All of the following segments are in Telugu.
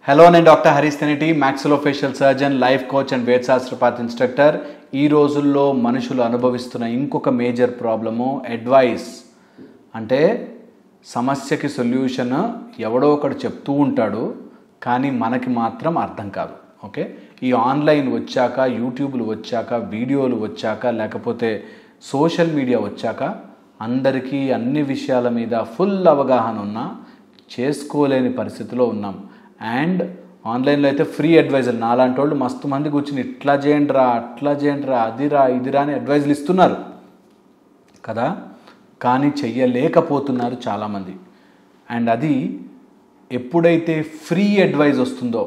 హలో, నేను doctor Harish Teneti, maxillofacial surgeon, life coach and వేద శాస్త్రపాత్ ఇన్స్ట్రక్టర్. ఈ రోజుల్లో మనుషులు అనుభవిస్తున్న ఇంకొక మేజర్ ప్రాబ్లము అడ్వైస్. అంటే సమస్యకి సొల్యూషన్ ఎవడో ఒకడు చెప్తూ ఉంటాడు, కానీ మనకి మాత్రం అర్థం కాదు. ఓకే, ఈ ఆన్లైన్ వచ్చాక, యూట్యూబ్లు వచ్చాక, వీడియోలు వచ్చాక, లేకపోతే సోషల్ మీడియా వచ్చాక అందరికీ అన్ని విషయాల మీద ఫుల్ అవగాహన ఉన్నా చేసుకోలేని పరిస్థితిలో ఉన్నాం. అండ్ ఆన్లైన్లో అయితే ఫ్రీ అడ్వైజర్ నాలాంటి వాళ్ళు మస్తు మంది కూర్చుని ఇట్లా చేయండి రా, అట్లా చేయండి రా, అదిరా ఇదిరా అని అడ్వైజులు ఇస్తున్నారు కదా, కానీ చెయ్యలేకపోతున్నారు చాలామంది. అండ్ అది ఎప్పుడైతే ఫ్రీ అడ్వైజ్ వస్తుందో,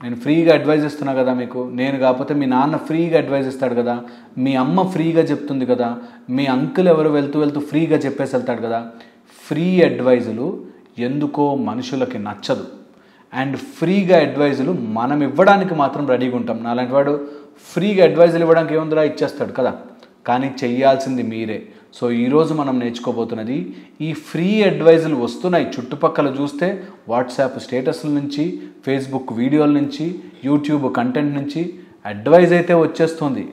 నేను ఫ్రీగా అడ్వైజ్ ఇస్తున్నా కదా మీకు, నేను కాకపోతే మీ నాన్న ఫ్రీగా అడ్వైజ్ ఇస్తాడు కదా, మీ అమ్మ ఫ్రీగా చెప్తుంది కదా, మీ అంకుల్ ఎవరు వెళ్తూ వెళ్తూ ఫ్రీగా చెప్పేసి వెళ్తాడు కదా. ఫ్రీ అడ్వైజులు ఎందుకో మనుషులకి నచ్చదు. అండ్ ఫ్రీగా అడ్వైజులు మనం ఇవ్వడానికి మాత్రం రెడీగా ఉంటాం. నాలాంటి వాడు ఫ్రీగా అడ్వైజులు ఇవ్వడానికి ఏముందిరా ఇచ్చేస్తాడు కదా, కానీ చెయ్యాల్సింది మీరే. సో ఈరోజు మనం నేర్చుకోబోతున్నది, ఈ ఫ్రీ అడ్వైజులు వస్తున్నాయి చుట్టుపక్కల చూస్తే, వాట్సాప్ స్టేటస్ల నుంచి, ఫేస్బుక్ వీడియోల నుంచి, యూట్యూబ్ కంటెంట్ నుంచి అడ్వైజ్ అయితే వచ్చేస్తుంది,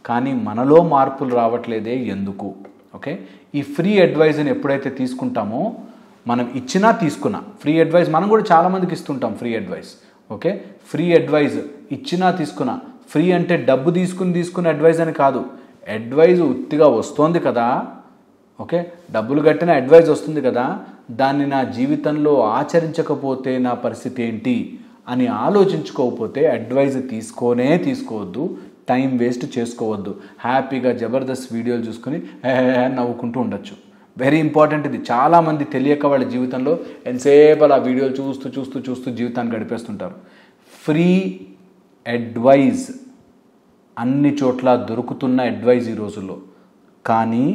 కానీ మనలో మార్పులు రావట్లేదే ఎందుకు? ఓకే, ఈ ఫ్రీ అడ్వైజ్ని ఎప్పుడైతే తీసుకుంటామో, మనం ఇచ్చినా తీసుకున్నా ఫ్రీ అడ్వైజ్ మనం కూడా చాలామందికి ఇస్తుంటాం free advice. Okay, free advice ఇచ్చినా తీసుకున్నా, ఫ్రీ అంటే డబ్బు తీసుకుని అడ్వైజ్ అని కాదు, అడ్వైజ్ ఉత్తిగా వస్తుంది కదా. ఓకే, డబ్బులు కట్టిన అడ్వైజ్ వస్తుంది కదా, దాన్ని నా జీవితంలో ఆచరించకపోతే నా పరిస్థితి ఏంటి అని ఆలోచించుకోకపోతే అడ్వైజ్ తీసుకోవద్దు, టైం వేస్ట్ చేసుకోవద్దు. హ్యాపీగా జబర్దస్త్ వీడియోలు చూసుకుని నవ్వుకుంటూ ఉండొచ్చు. వెరీ ఇంపార్టెంట్ ఇది. చాలామంది తెలియక వాళ్ళ జీవితంలో ఎంతసేపు అలా వీడియోలు చూస్తూ జీవితాన్ని గడిపేస్తుంటారు. ఫ్రీ అడ్వైజ్ అన్ని చోట్ల దొరుకుతున్న అడ్వైజ్ ఈ రోజుల్లో, కానీ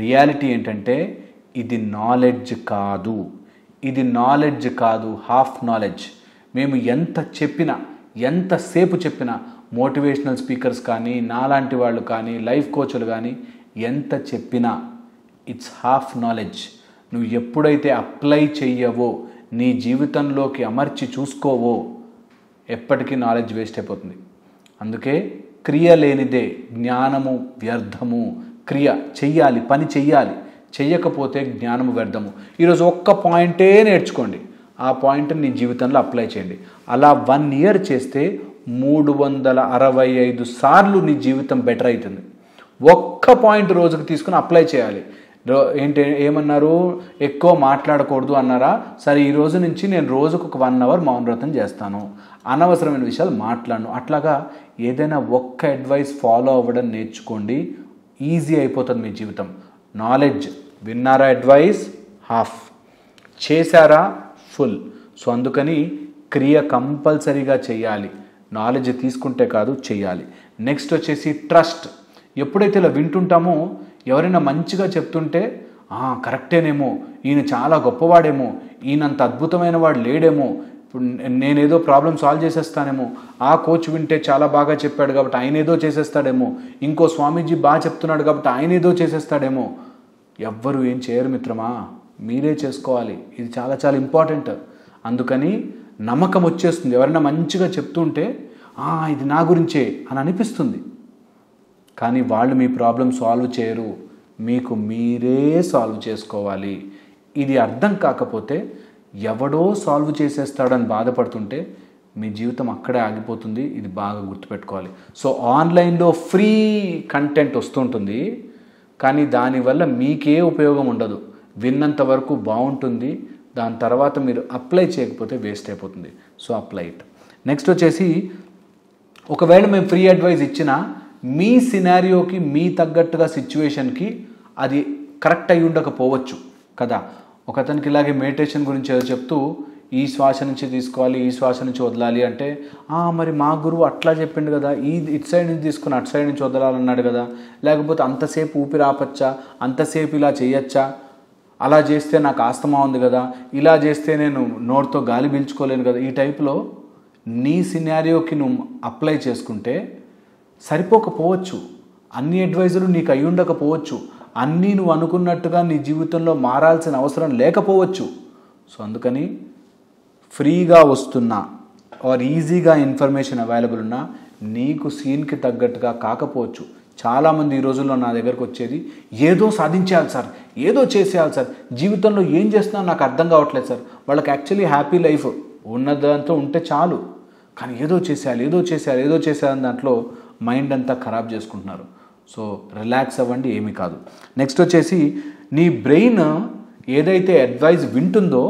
రియాలిటీ ఏంటంటే ఇది నాలెడ్జ్ కాదు, హాఫ్ నాలెడ్జ్. మేము ఎంతసేపు చెప్పినా మోటివేషనల్ స్పీకర్స్ కానీ, నాలాంటి వాళ్ళు కానీ, లైఫ్ కోచ్లు కానీ ఎంత చెప్పినా ఇట్స్ హాఫ్ నాలెడ్జ్. నువ్వు ఎప్పుడైతే అప్లై చెయ్యవో, నీ జీవితంలోకి అమర్చి చూసుకోవో, ఎప్పటికీ నాలెడ్జ్ వేస్ట్ అయిపోతుంది. అందుకే క్రియ లేనిదే జ్ఞానము వ్యర్థము. క్రియ చెయ్యాలి, పని చెయ్యాలి, చెయ్యకపోతే జ్ఞానము వ్యర్థము. ఈరోజు ఒక్క పాయింటే నేర్చుకోండి, ఆ పాయింట్ని నీ జీవితంలో అప్లై చేయండి. అలా 1 year చేస్తే 365 సార్లు నీ జీవితం బెటర్ అవుతుంది. ఒక్క పాయింట్ రోజుకు తీసుకుని అప్లై చేయాలి. ఏమన్నారు, ఎక్కువ మాట్లాడకూడదు అన్నారా? సరే, ఈ రోజు నుంచి నేను రోజుకు ఒక 1 hour మౌనవ్రతం చేస్తాను, అనవసరమైన విషయాలు మాట్లాడను. అట్లాగా ఏదైనా ఒక్క అడ్వైస్ ఫాలో అవ్వడం నేర్చుకోండి, ఈజీ అయిపోతుంది మీ జీవితం. నాలెడ్జ్ విన్నారా, అడ్వైస్ హాఫ్, చేశారా ఫుల్. సో అందుకని క్రియ కంపల్సరీగా చేయాలి, నాలెడ్జ్ తీసుకుంటే కాదు, చేయాలి. నెక్స్ట్ వచ్చేసి ట్రస్ట్. ఎప్పుడైతే ఇలా వింటుంటామో, ఎవరైనా మంచిగా చెప్తుంటే కరెక్టేనేమో, ఈయన చాలా గొప్పవాడేమో, ఈయనంత అద్భుతమైన వాడు లేడేమో, ఇప్పుడు నేనేదో ప్రాబ్లం సాల్వ్ చేసేస్తానేమో, ఆ కోచ్ వింటే చాలా బాగా చెప్పాడు కాబట్టి ఆయన ఏదో చేసేస్తాడేమో, ఇంకో స్వామీజీ బాగా చెప్తున్నాడు కాబట్టి ఆయన ఏదో చేసేస్తాడేమో. ఎవ్వరు ఏం చేయరు మిత్రమా, మీరే చేసుకోవాలి. ఇది చాలా చాలా ఇంపార్టెంట్. అందుకని నమ్మకం వచ్చేస్తుంది. ఎవరైనా మంచిగా చెప్తుంటే ఇది నా గురించే అని అనిపిస్తుంది, కానీ వాళ్ళు మీ ప్రాబ్లం సాల్వ్ చేయరు, మీకు మీరే సాల్వ్ చేసుకోవాలి. ఇది అర్థం కాకపోతే ఎవడో సాల్వ్ చేసేస్తాడని బాధపడుతుంటే మీ జీవితం అక్కడే ఆగిపోతుంది. ఇది బాగా గుర్తుపెట్టుకోవాలి. సో ఆన్లైన్లో ఫ్రీ కంటెంట్ వస్తుంటుంది, కానీ దానివల్ల మీకే ఉపయోగం ఉండదు. విన్నంత వరకు బాగుంటుంది, దాని తర్వాత మీరు అప్లై చేయకపోతే వేస్ట్ అయిపోతుంది. So apply it. నెక్స్ట్ వచ్చేసి, ఒకవేళ మేము ఫ్రీ అడ్వైజ్ ఇచ్చినా మీ సినారియోకి, మీ తగ్గట్టుగా సిచ్యువేషన్కి అది కరెక్ట్ అయి ఉండకపోవచ్చు కదా. ఒకతనికి ఇలాగే మెడిటేషన్ గురించి చెప్తూ, ఈ శ్వాస నుంచి తీసుకోవాలి, ఈ శ్వాస నుంచి వదలాలి అంటే, మరి మా గురువు అట్లా చెప్పిండు కదా, ఇటు సైడ్ నుంచి తీసుకుని అటు సైడ్ నుంచి వదలాలన్నాడు కదా, లేకపోతే అంతసేపు ఊపిరి ఆపచ్చా, అంతసేపు ఇలా చేయొచ్చా, అలా చేస్తే నాకు ఆస్తమా ఉంది కదా, ఇలా చేస్తే నేను నోటితో గాలి పీల్చుకోలేను కదా. ఈ టైప్లో నీ సినారియోకి నువ్వు అప్లై చేసుకుంటే సరిపోకపోవచ్చు, అన్ని అడ్వైజులు నీకు అయి ఉండకపోవచ్చు, అన్నీ నువ్వు అనుకున్నట్టుగా నీ జీవితంలో మారాల్సిన అవసరం లేకపోవచ్చు. సో అందుకని ఫ్రీగా వస్తున్న ఆర్ ఈజీగా ఇన్ఫర్మేషన్ అవైలబుల్ ఉన్నా నీకు సీన్కి తగ్గట్టుగా కాకపోవచ్చు. చాలామంది ఈ రోజుల్లో నా దగ్గరకు వచ్చేది ఏదో సాధించేయాలి సార్, ఏదో చేసేయాలి సార్, జీవితంలో ఏం చేస్తున్నా నాకు అర్థం కావట్లేదు సార్. వాళ్ళకి యాక్చువల్లీ హ్యాపీ లైఫ్ ఉన్నదంతా ఉంటే చాలు, కానీ ఏదో చేసేయాలి దాంట్లో మైండ్ అంతా ఖరాబ్ చేసుకుంటున్నారు. సో రిలాక్స్ అవ్వండి, ఏమీ కాదు. నెక్స్ట్ వచ్చేసి నీ బ్రెయిన్ ఏదైతే అడ్వైస్ వింటుందో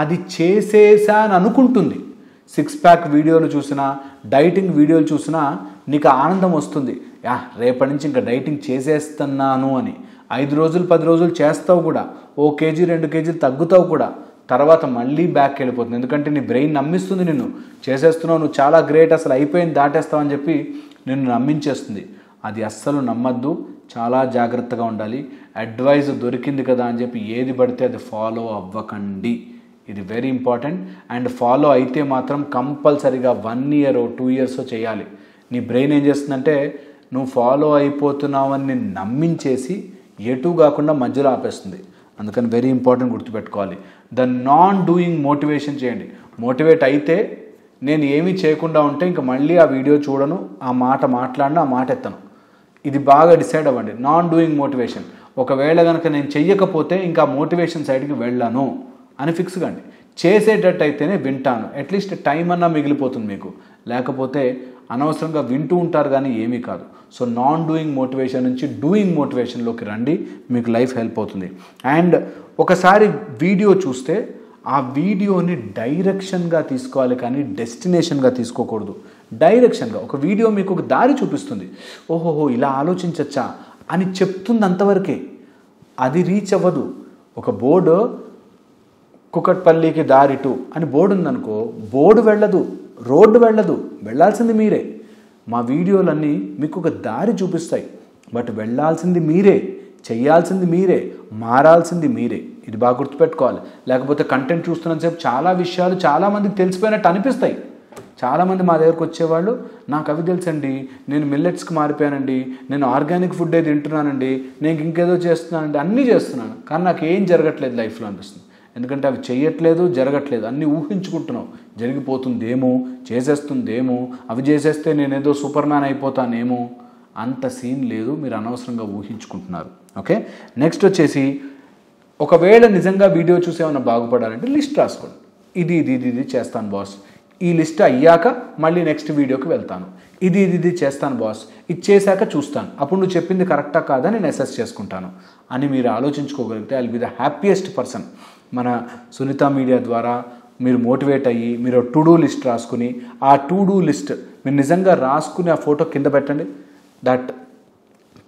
అది చేసేసాని అనుకుంటుంది. 6 ప్యాక్ వీడియోలు చూసినా, డైటింగ్ వీడియోలు చూసినా నీకు ఆనందం వస్తుంది. రేపటి నుంచి ఇంకా డైటింగ్ చేసేస్తున్నాను అని 5 రోజులు 10 రోజులు చేస్తావు కూడా, 1 కేజీ 2 కేజీలు తగ్గుతావు కూడా, తర్వాత మళ్ళీ బ్యాక్ వెళ్ళిపోతుంది. ఎందుకంటే నీ బ్రెయిన్ నమ్మిస్తుంది నిన్ను చేసేస్తున్నావు, నువ్వు చాలా గ్రేట్, అసలు అయిపోయింది దాటేస్తావు అని చెప్పి నిన్ను నమ్మించేస్తుంది. అది అస్సలు నమ్మద్దు, చాలా జాగ్రత్తగా ఉండాలి. అడ్వైజ్ దొరికింది కదా అని చెప్పి ఏది పడితే అది ఫాలో అవ్వకండి. ఇది వెరీ ఇంపార్టెంట్. అండ్ ఫాలో అయితే మాత్రం కంపల్సరీగా 1 year 2 years చేయాలి. నీ బ్రెయిన్ ఏం చేస్తుందంటే నువ్వు ఫాలో అయిపోతున్నావని నమ్మించేసి ఎటు కాకుండా మధ్యలో ఆపేస్తుంది. అందుకని వెరీ ఇంపార్టెంట్ గుర్తుపెట్టుకోవాలి. ద నాన్ డూయింగ్ మోటివేషన్ చేయండి. మోటివేట్ అయితే నేను ఏమీ చేయకుండా ఉంటే ఇంకా మళ్ళీ ఆ వీడియో చూడను, ఆ మాట మాట్లాడను, ఆ మాట ఎత్తను. ఇది బాగా డిసైడ్ అవ్వండి. నాన్ డూయింగ్ మోటివేషన్, ఒకవేళ కనుక నేను చెయ్యకపోతే ఇంకా మోటివేషన్ సైడ్కి వెళ్ళాను అని ఫిక్స్ కండి. చేసేటట్టు అయితేనే వింటాను, అట్లీస్ట్ టైం అన్నా మిగిలిపోతుంది మీకు. లేకపోతే అనవసరంగా వింటూ ఉంటారు కానీ ఏమీ కాదు. సో నాన్ డూయింగ్ మోటివేషన్ నుంచి డూయింగ్ మోటివేషన్లోకి రండి, మీకు లైఫ్ హెల్ప్ అవుతుంది. అండ్ ఒకసారి వీడియో చూస్తే ఆ వీడియోని డైరెక్షన్గా తీసుకోవాలి కానీ డెస్టినేషన్గా తీసుకోకూడదు. డైరెక్షన్గా ఒక వీడియో మీకు ఒక దారి చూపిస్తుంది, ఓహోహో ఇలా ఆలోచించచ్చా అని చెప్తుంది, అంతవరకే. అది రీచ్ అవ్వదు. ఒక బోర్డు కుకట్పల్లికి దారి 2 అని బోర్డు ఉందనుకో, బోర్డు వెళ్ళదు, రోడ్డు వెళ్ళదు, వెళ్ళాల్సింది మీరే. మా వీడియోలన్నీ మీకు ఒక దారి చూపిస్తాయి, బట్ వెళ్ళాల్సింది మీరే, చెయ్యాల్సింది మీరే, మారాల్సింది మీరే. ఇది బాగా గుర్తుపెట్టుకోవాలి. లేకపోతే కంటెంట్ చూస్తున్నంతసేపు చాలా విషయాలు చాలామందికి తెలిసిపోయినట్టు అనిపిస్తాయి. చాలామంది మా దగ్గరకు వచ్చేవాళ్ళు, నాకు అవి తెలుసండి, నేను మిల్లెట్స్కి మారిపోయానండి, నేను ఆర్గానిక్ ఫుడ్డే తింటున్నానండి, నేను ఇంకేదో చేస్తున్నానండి, అన్నీ చేస్తున్నాను, కానీ నాకు ఏం జరగట్లేదు లైఫ్లో అనిపిస్తుంది. ఎందుకంటే అవి చేయట్లేదు, జరగట్లేదు, అన్నీ ఊహించుకుంటున్నావు. జరిగిపోతుందేమో, చేసేస్తుందేమో, అవి చేసేస్తే నేనేదో సూపర్ మ్యాన్ అయిపోతానేమో. అంత సీన్ లేదు, మీరు అనవసరంగా ఊహించుకుంటున్నారు. ఓకే, నెక్స్ట్ వచ్చేసి ఒకవేళ నిజంగా వీడియో చూసి ఏమైనా బాగుపడాలంటే లిస్ట్ రాసుకోండి. ఇది చేస్తాను బాస్, ఈ లిస్ట్ అయ్యాక మళ్ళీ నెక్స్ట్ వీడియోకి వెళ్తాను, ఇది చేస్తాను బాస్, ఇది చేశాక చూస్తాను, అప్పుడు నువ్వు చెప్పింది కరెక్టా కాదా నేను అసెస్ చేసుకుంటాను అని మీరు ఆలోచించుకోగలిగితే I will be the happiest person. మన సునీత మీడియా ద్వారా మీరు మోటివేట్ అయ్యి మీరు టు డూ లిస్ట్ రాసుకుని, ఆ టు డూ లిస్ట్ మీరు నిజంగా రాసుకుని ఆ ఫోటో కింద పెట్టండి, దట్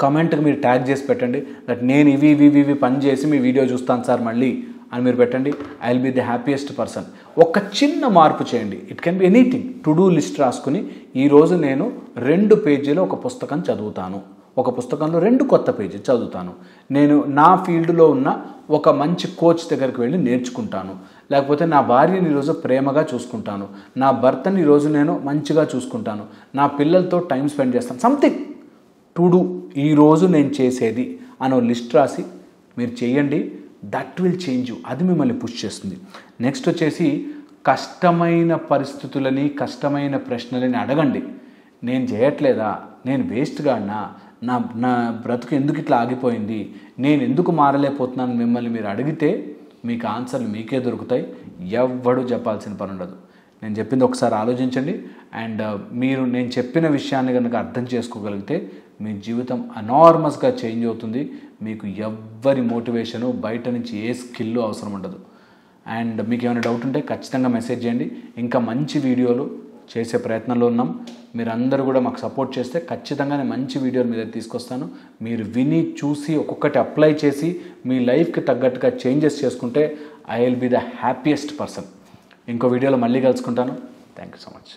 కమెంట్కి మీరు ట్యాగ్ చేసి పెట్టండి, దట్ నేను ఇవి పని చేసి మీ వీడియో చూస్తాను సార్ మళ్ళీ అని మీరు పెట్టండి. I will be the happiest person. ఒక చిన్న మార్పు చేయండి, it can be anything. To do list రాసుకుని ఈరోజు నేను 2 పేజీలో ఒక పుస్తకం చదువుతాను, ఒక పుస్తకంలో 2 కొత్త పేజీలు చదువుతాను, నేను నా ఫీల్డ్లో ఉన్న ఒక మంచి కోచ్ దగ్గరికి వెళ్ళి నేర్చుకుంటాను, లేకపోతే నా భార్యని ఈరోజు ప్రేమగా చూసుకుంటాను, నా భర్తని ఈరోజు నేను మంచిగా చూసుకుంటాను, నా పిల్లలతో టైం స్పెండ్ చేస్తాను. సంథింగ్ టు డూ, ఈరోజు నేను చేసేది అనో లిస్ట్ రాసి మీరు చేయండి. That will change you. అది మిమ్మల్ని పుష్ చేస్తుంది. నెక్స్ట్ వచ్చేసి కష్టమైన పరిస్థితులని, కష్టమైన ప్రశ్నలని అడగండి. నేను చేయట్లేదా, నేను వేస్ట్గా నా బ్రతుకు ఎందుకు ఇట్లా ఆగిపోయింది, నేను ఎందుకు మారలేకపోతున్నాను మిమ్మల్ని మీరు అడిగితే మీకు ఆన్సర్లు మీకే దొరుకుతాయి. ఎవ్వడు చెప్పాల్సిన పని ఉండదు. నేను చెప్పింది ఒకసారి ఆలోచించండి. అండ్ మీరు నేను చెప్పిన విషయాన్ని కనుక అర్థం చేసుకోగలిగితే మీ జీవితం అనార్మస్గా చేంజ్ అవుతుంది. మీకు ఎవ్వరి మోటివేషను, బయట నుంచి ఏ స్కిల్ అవసరం ఉండదు. అండ్ మీకు ఏమైనా డౌట్ ఉంటే ఖచ్చితంగా మెసేజ్ చేయండి. ఇంకా మంచి వీడియోలు చేసే ప్రయత్నంలో ఉన్నాం. మీరందరూ కూడా మాకు సపోర్ట్ చేస్తే ఖచ్చితంగా నేను మంచి వీడియోలు మీ దగ్గర తీసుకొస్తాను. మీరు విని చూసి ఒక్కొక్కటి అప్లై చేసి మీ లైఫ్కి తగ్గట్టుగా చేంజెస్ చేసుకుంటే I will be the happiest person. ఇంకో వీడియోలో మళ్ళీ కలుసుకుంటాను. Thank you so much.